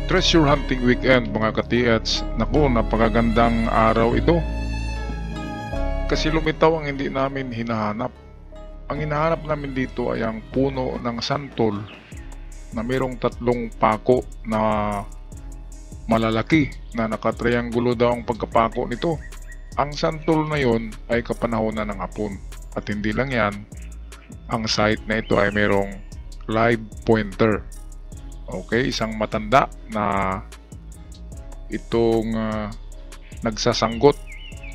Treasure hunting weekend mga ka-TH. Naku, napakagandang araw ito. Kasi lumitaw ang hindi namin hinahanap. Ang hinahanap namin dito ay ang puno ng santol na mayroong 3 pako na malalaki na nakatrianggulo daw ang pagkapako nito. Ang santol na yon ay kapanahonan ng hapon. At hindi lang yan, ang site na ito ay mayroong live pointer. Okay, isang matanda na itong nagsasanggot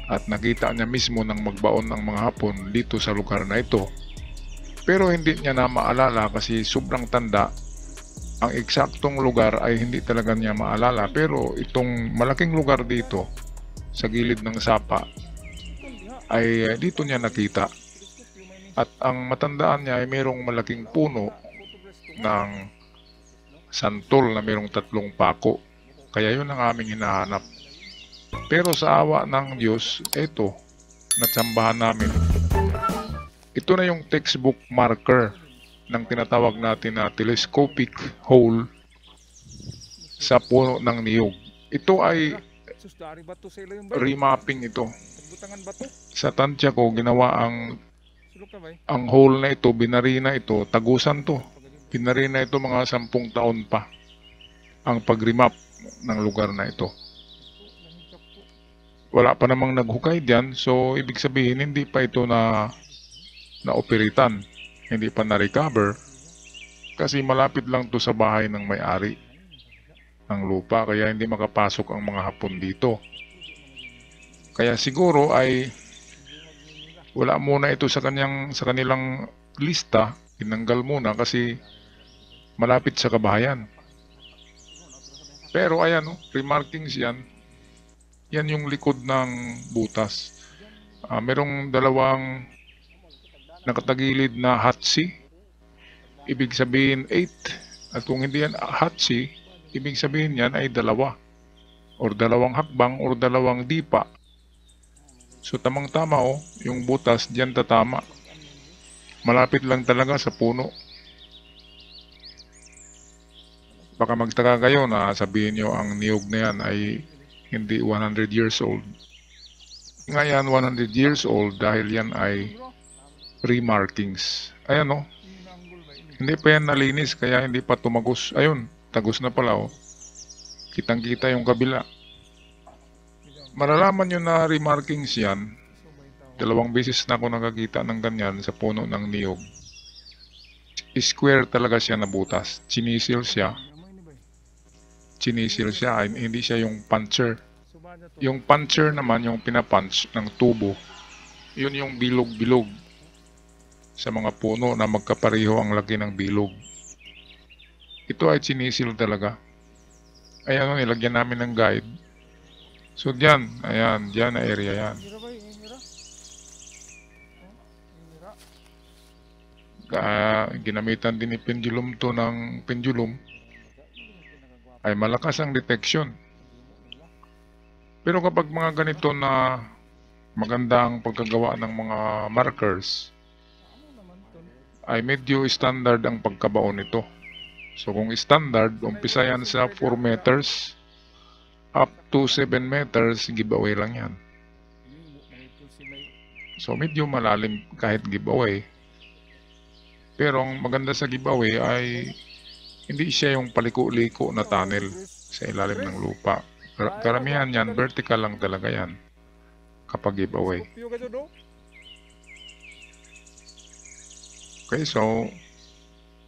at nakita niya mismo nang magbaon ang mga hapon dito sa lugar na ito. Pero hindi niya na maalala kasi sobrang tanda. Ang eksaktong lugar ay hindi talaga niya maalala, pero itong malaking lugar dito sa gilid ng sapa ay dito niya nakita. At ang matandaan niya ay mayroong malaking puno ng santol na mayroong 3 pako. Kaya yun ang aming hinahanap. Pero sa awa ng Diyos, ito, natsambahan namin. Ito na yung textbook marker ng tinatawag natin na telescopic hole sa puno ng niyog. Ito ay remapping ito. Sa tansya ko, ginawa ang hole na ito, binari na ito, tagusan to. Binari na ito mga 10 taon pa ang pag-remap ng lugar na ito. Wala pa namang naghukay diyan, so ibig sabihin hindi pa ito na-operitan, hindi pa na-recover kasi malapit lang to sa bahay ng may-ari ng lupa, kaya hindi makapasok ang mga Hapon dito. Kaya siguro ay wala muna ito sa kanilang lista, tinanggal muna kasi malapit sa kabahayan. Pero ayan, remarkings yan. Yan yung likod ng butas. Merong 2 nakatagilid na hatsi. Ibig sabihin 8. At kung hindi yan hatsi, ibig sabihin yan ay 2. Or 2 hakbang or 2 dipa. So tamang-tama yung butas diyan tatama. Malapit lang talaga sa puno. Baka magtaka kayo na sabihin nyo ang niyog na yan ay hindi 100 years old. Ngayon 100 years old dahil yan ay remarkings. Ayan hindi pa yan nalinis kaya hindi pa tumagos. Ayun, tagos na pala Kitang-kita yung kabila. Malalaman nyo na remarkings yan. 2 beses na ako nakakita ng ganyan sa puno ng niyog. Square talaga siya na butas. Chinisil siya, hindi siya yung puncher. Yung puncher naman, yung pinapunch ng tubo, yun yung bilog-bilog sa mga puno na magkapareho ang laki ng bilog. Ito ay chinisil talaga. Ayan nilagyan namin ng guide. So diyan, ayan, diyan na area yan. Ginamitan din ni pendulum to ng pendulum. Ay malakas ang detection. Pero kapag mga ganito na maganda ang pagkagawa ng mga markers, ay medyo standard ang pagkabaon nito. So kung standard, umpisa yan sa 4 meters up to 7 meters, giveaway lang yan. So medyo malalim kahit giveaway. Pero ang maganda sa giveaway ay hindi siya yung paliko-liko na tunnel sa ilalim ng lupa. Karamihan yan, vertical lang talaga yan kapag giveaway. Okay, so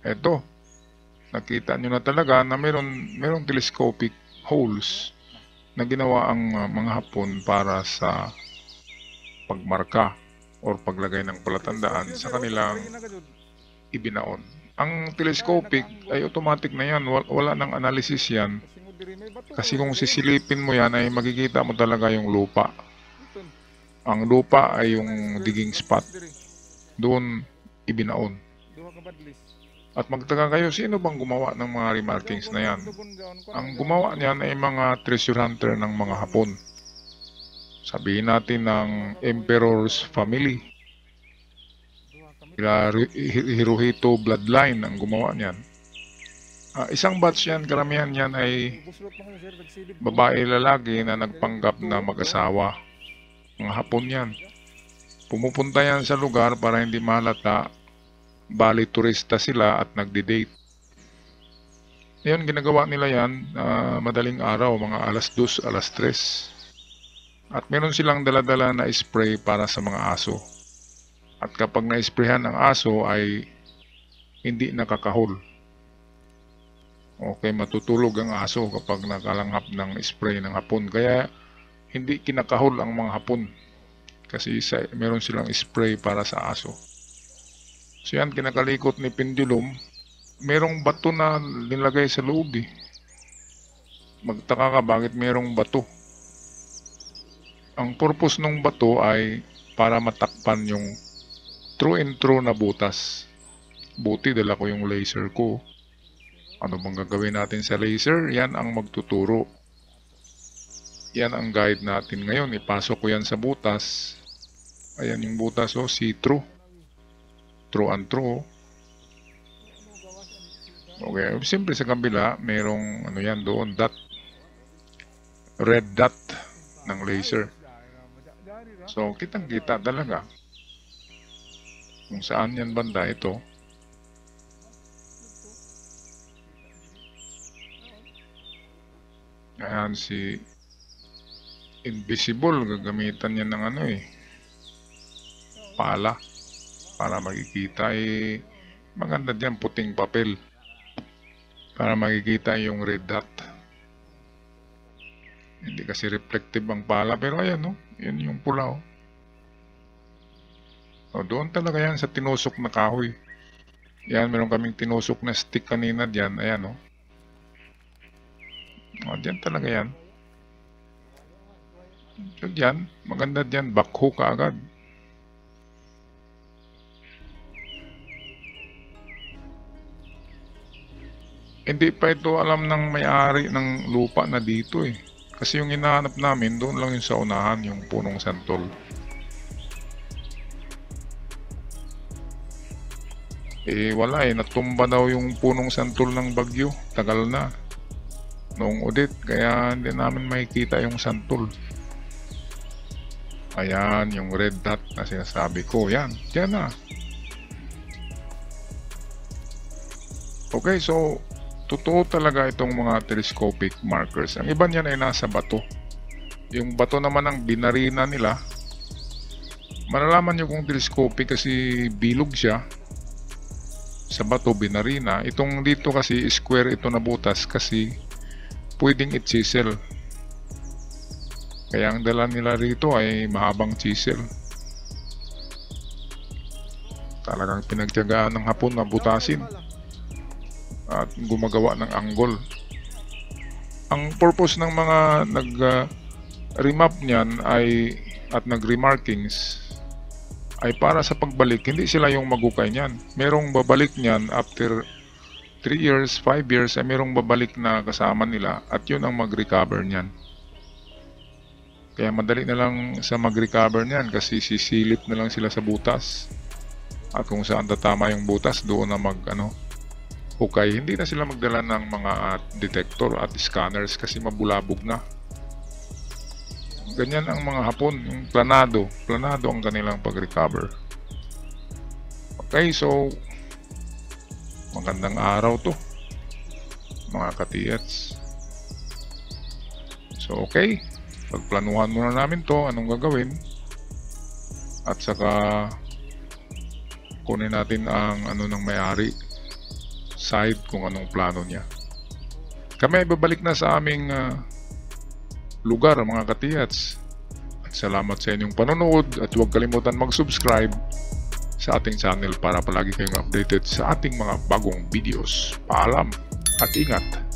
eto, nakita nyo na talaga na merong telescopic holes na ginawa ang mga Hapon para sa pagmarka or paglagay ng palatandaan sa kanilang ibinaon. Ang telescopic ay automatic na yan, wala nang analysis yan. Kasi kung sisilipin mo yan ay makikita mo talaga yung lupa. Ang lupa ay yung digging spot. Doon ibinaon. At magtaka kayo, sino bang gumawa ng mga remarkings na yan? Ang gumawa niyan ay mga treasure hunter ng mga Hapon. Sabihin natin ng Emperor's family. Hirohito bloodline ang gumawa niyan. Isang batch yan, karamihan yan ay babae lalaki na nagpanggap na mag-asawa. Mga Hapon yan. Pumupunta yan sa lugar para hindi mahalata, bali turista sila at nagdi-date. Ngayon, ginagawa nila yan madaling araw, mga alas 2, alas 3. At meron silang daladala na spray para sa mga aso. At kapag na-sprayhan ang aso ay hindi nakakahol. Okay, matutulog ang aso kapag nakalanghap ng spray ng Hapon. Kaya hindi kinakahol ang mga Hapon. Kasi meron silang spray para sa aso. So yan, kinakalikot ni pendulum. Merong bato na nilagay sa loob eh. Magtaka ka bakit merong bato. Ang purpose ng bato ay para matakpan yung true and true na butas. Buti dala ko yung laser ko. Ano bang gagawin natin sa laser? Yan ang magtuturo. Yan ang guide natin ngayon. Ipasok ko yan sa butas. Ayan yung butas, oh, see-through. True and true. Okay, siyempre sa kabila, merong ano yan doon, dot. Red dot ng laser. So, kitang-kita talaga kung saan yan banda ito. Ayan si Invisible, gagamitan niya ng ano pala para makikita maganda diyan puting papel para makikita yung red dot. Hindi kasi reflective ang pala pero ayan yun yung pula doon talaga yan sa tinusok na kahoy. Yan, meron kaming tinusok na stick kanina diyan, ayan diyan talaga yan. So diyan, maganda diyan, backhoe ka agad. Hindi pa ito alam ng may-ari ng lupa na dito Kasi yung hinahanap namin, doon lang yung sa unahan, yung punong santol. Wala natumba daw yung punong santol ng bagyo. Tagal na. Noong udit, kaya hindi namin makikita yung santol. Ayan, yung red dot na sinasabi ko. Yan, dyan na. Okay, so totoo talaga itong mga telescopic markers. Ang iba niyan ay nasa bato. Yung bato naman ang binarina nila. Malalaman nyo kung telescopic kasi bilog siya. Sa bato, binarina. Itong dito kasi square ito na butas kasi pwedeng i-chisel. Kaya ang dala nila rito ay mahabang chisel. Talagang pinagtiyagaan ng Hapon na butasin at gumagawa ng angle. Ang purpose ng mga nag-remap niyan at nag-remarkings ay para sa pagbalik. Hindi sila yung magukay niyan. Merong babalik niyan after 3 years, 5 years ay merong babalik na kasama nila at yun ang mag-recover niyan. Kaya madali na lang sa mag-recover niyan kasi sisilip na lang sila sa butas. At kung saan tatama yung butas, doon na hukay. Hindi na sila magdala ng mga detector at scanners kasi mabulabog na. Ganyan ang mga Hapon, yung planado ang kanilang pag-recover. Okay, so magandang araw to mga katiyats. So okay, pagplanuhan muna namin to, anong gagawin, at saka kunin natin ang ng may-ari side kung anong plano niya. Kami ay babalik na sa aming lugar mga katiyats. At salamat sa inyong panonood at huwag kalimutan mag-subscribe sa ating channel para palagi kayong updated sa ating mga bagong videos. Paalam at ingat!